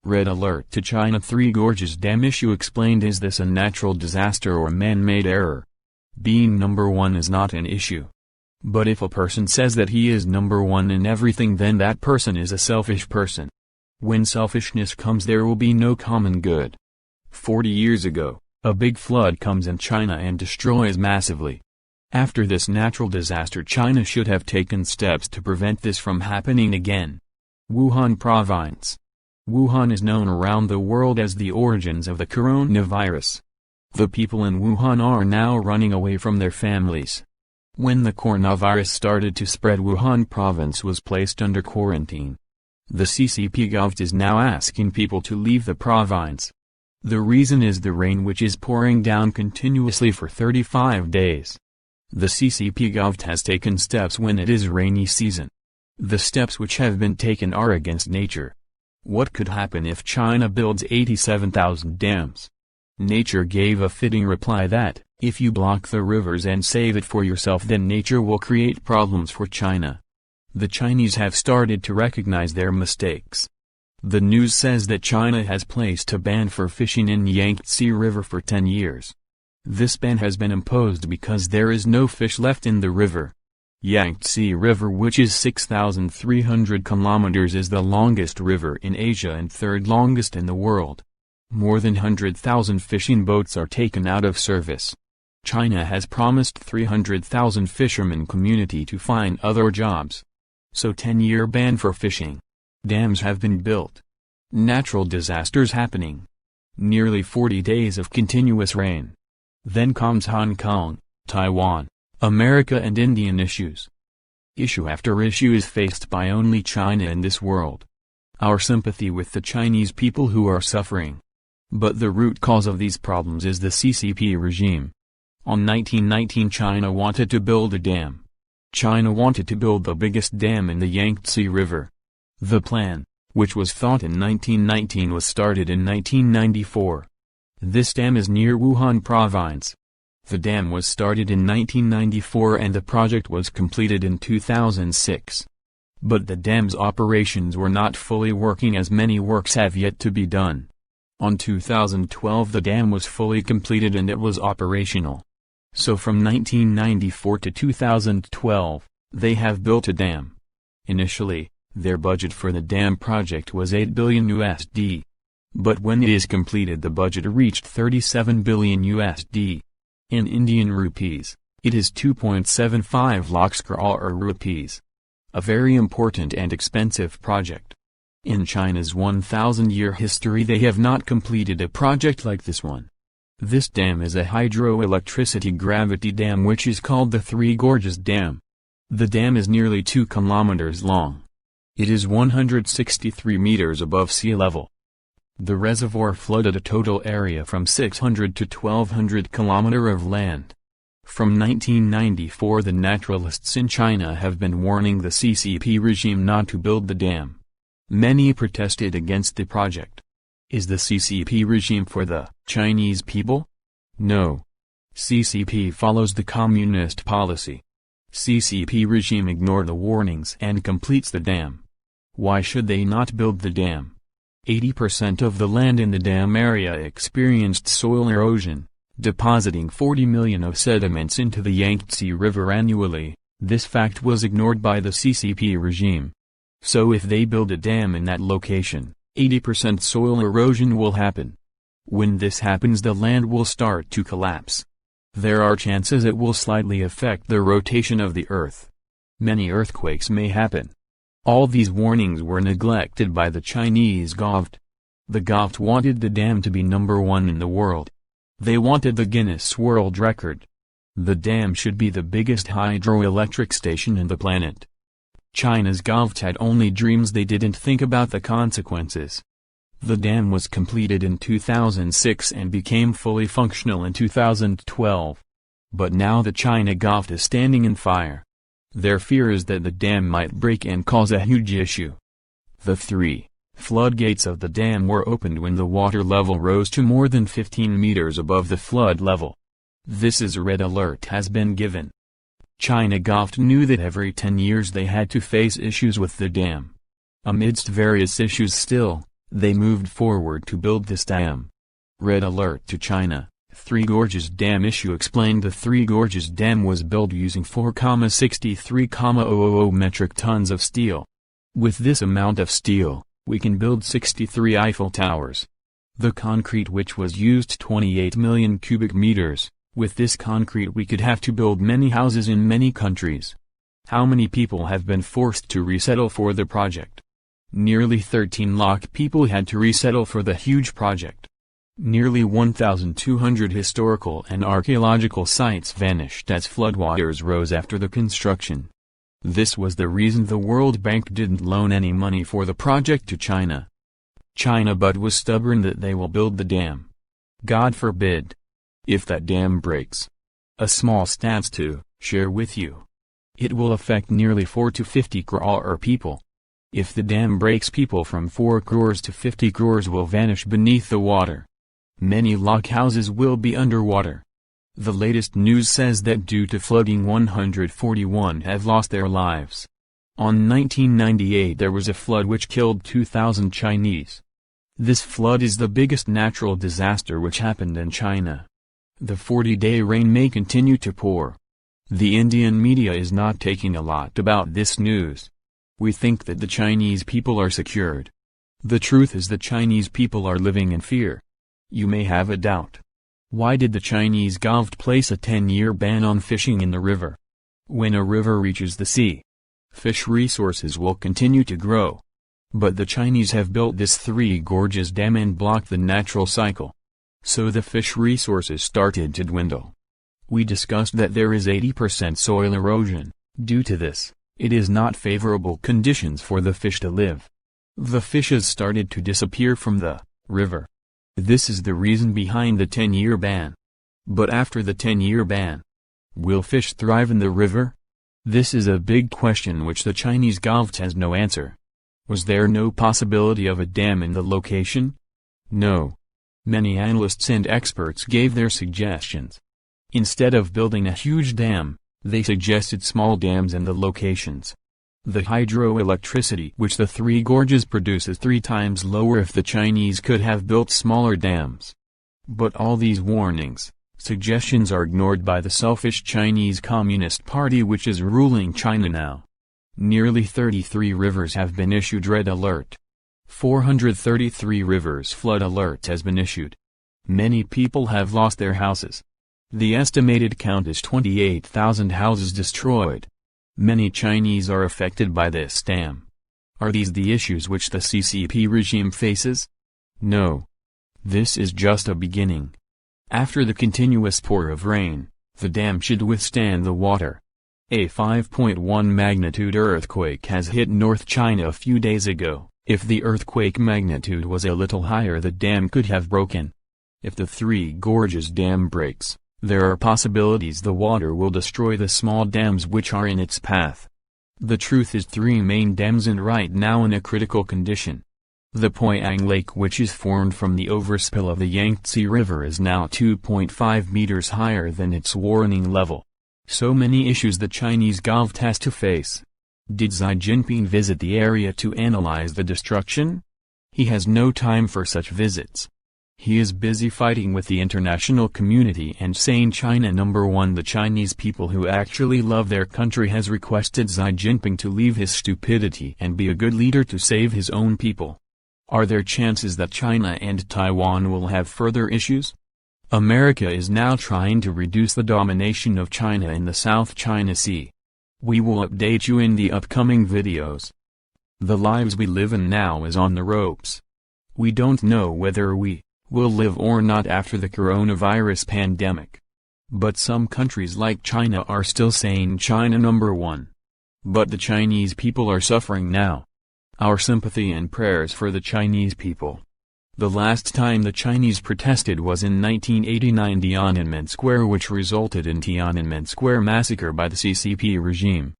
Red alert to China. Three Gorges Dam issue explained. Is this a natural disaster or man-made error? Being number one is not an issue. But if a person says that he is number one in everything, then that person is a selfish person. When selfishness comes, there will be no common good. 40 years ago, a big flood comes in China and destroys massively. After this natural disaster, China should have taken steps to prevent this from happening again. Wuhan Province. Wuhan is known around the world as the origins of the coronavirus. The people in Wuhan are now running away from their families. When the coronavirus started to spread, Wuhan Province was placed under quarantine. The CCP government is now asking people to leave the province. The reason is the rain, which is pouring down continuously for 35 days. The CCP government has taken steps when it is rainy season. The steps which have been taken are against nature. What could happen if China builds 87,000 dams? Nature gave a fitting reply that, if you block the rivers and save it for yourself, then nature will create problems for China. The Chinese have started to recognize their mistakes. The news says that China has placed a ban for fishing in Yangtze River for 10 years. This ban has been imposed because there is no fish left in the river. Yangtze River, which is 6,300 kilometers, is the longest river in Asia and third longest in the world. More than 100,000 fishing boats are taken out of service. China has promised 300,000 fishermen community to find other jobs. So 10-year ban for fishing. Dams have been built. Natural disasters happening. Nearly 40 days of continuous rain. Then comes Hong Kong, Taiwan, America and Indian issues. Issue after issue is faced by only China in this world. Our sympathy with the Chinese people who are suffering. But the root cause of these problems is the CCP regime. On 1919, China wanted to build a dam. China wanted to build the biggest dam in the Yangtze River. The plan, which was thought in 1919, was started in 1994. This dam is near Wuhan Province. The dam was started in 1994 and the project was completed in 2006. But the dam's operations were not fully working, as many works have yet to be done. On 2012 the dam was fully completed and it was operational. So from 1994 to 2012, they have built a dam. Initially, their budget for the dam project was $8 billion USD. But when it is completed, the budget reached $37 billion USD. In Indian rupees, it is 2.75 lakhs crore rupees. A very important and expensive project. In China's 1,000-year history, they have not completed a project like this one. This dam is a hydroelectricity gravity dam which is called the Three Gorges Dam. The dam is nearly 2 kilometers long. It is 163 meters above sea level. The reservoir flooded a total area from 600 to 1,200 kilometers of land. From 1994 the naturalists in China have been warning the CCP regime not to build the dam. Many protested against the project. Is the CCP regime for the Chinese people? No. CCP follows the communist policy. CCP regime ignore the warnings and completes the dam. Why should they not build the dam? 80% of the land in the dam area experienced soil erosion, depositing 40 million of sediments into the Yangtze River annually. This fact was ignored by the CCP regime. So if they build a dam in that location, 80% soil erosion will happen. When this happens, the land will start to collapse. There are chances it will slightly affect the rotation of the earth. Many earthquakes may happen. All these warnings were neglected by the Chinese government. The government wanted the dam to be number one in the world. They wanted the Guinness World Record. The dam should be the biggest hydroelectric station in the planet. China's government had only dreams, they didn't think about the consequences. The dam was completed in 2006 and became fully functional in 2012. But now the China government is standing in fire. Their fear is that the dam might break and cause a huge issue. The 3 floodgates of the dam were opened when the water level rose to more than 15 meters above the flood level. This is a red alert has been given. China government knew that every 10 years they had to face issues with the dam. Amidst various issues still, They moved forward to build this dam. Red alert to China. Three Gorges Dam issue explained. The Three Gorges Dam was built using 4,63,000 metric tons of steel. With this amount of steel, we can build 63 Eiffel Towers. The concrete which was used 28 million cubic meters. With this concrete we could have to build many houses in many countries. How many people have been forced to resettle for the project? Nearly 13 lakh people had to resettle for the huge project. Nearly 1,200 historical and archaeological sites vanished as floodwaters rose after the construction. This was the reason the World Bank didn't loan any money for the project to China. China but was stubborn that they will build the dam. God forbid. If that dam breaks. A small stats to share with you. It will affect nearly 4 to 50 crore people. If the dam breaks, people from 4 crores to 50 crores will vanish beneath the water. Many log houses will be underwater. The latest news says that due to flooding 141 have lost their lives. On 1998 there was a flood which killed 2,000 Chinese. This flood is the biggest natural disaster which happened in China. The 40-day rain may continue to pour. The Indian media is not taking a lot about this news. We think that the Chinese people are secured. The truth is the Chinese people are living in fear. You may have a doubt. Why did the Chinese government place a 10-year ban on fishing in the river? When a river reaches the sea, fish resources will continue to grow. But the Chinese have built this Three Gorges Dam and blocked the natural cycle. So the fish resources started to dwindle. We discussed that there is 80% soil erosion. Due to this, it is not favorable conditions for the fish to live. The fishes started to disappear from the river. This is the reason behind the 10-year ban. But after the 10-year ban, will fish thrive in the river? This is a big question which the Chinese government has no answer. Was there no possibility of a dam in the location? No. Many analysts and experts gave their suggestions. Instead of building a huge dam, they suggested small dams in the locations. The hydroelectricity which the Three Gorges produce is 3 times lower if the Chinese could have built smaller dams. But all these warnings, suggestions are ignored by the selfish Chinese Communist Party which is ruling China now. Nearly 33 rivers have been issued red alert. 433 rivers flood alert has been issued. Many people have lost their houses. The estimated count is 28,000 houses destroyed. Many Chinese are affected by this dam. Are these the issues which the CCP regime faces? No. This is just a beginning. After the continuous pour of rain, the dam should withstand the water. A 5.1 magnitude earthquake has hit North China a few days ago. If the earthquake magnitude was a little higher, the dam could have broken. If the Three Gorges Dam breaks, there are possibilities the water will destroy the small dams which are in its path. The truth is 3 main dams are right now in a critical condition. The Poyang Lake which is formed from the overspill of the Yangtze River is now 2.5 meters higher than its warning level. So many issues the Chinese government has to face. Did Xi Jinping visit the area to analyze the destruction? He has no time for such visits. He is busy fighting with the international community and saying China number one. The Chinese people who actually love their country has requested Xi Jinping to leave his stupidity and be a good leader to save his own people. Are there chances that China and Taiwan will have further issues? America is now trying to reduce the domination of China in the South China Sea. We will update you in the upcoming videos. The lives we live in now is on the ropes. We don't know whether we will live or not after the coronavirus pandemic. But some countries like China are still saying China number one. But the Chinese people are suffering now. Our sympathy and prayers for the Chinese people. The last time the Chinese protested was in 1989 Tiananmen Square, which resulted in Tiananmen Square massacre by the CCP regime.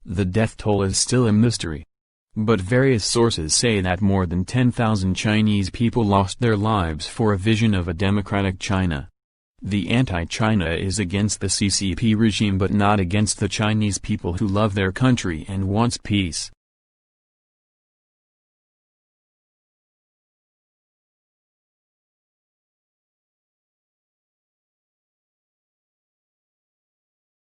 The death toll is still a mystery. But various sources say that more than 10,000 Chinese people lost their lives for a vision of a democratic China. The anti-China is against the CCP regime but not against the Chinese people who love their country and wants peace.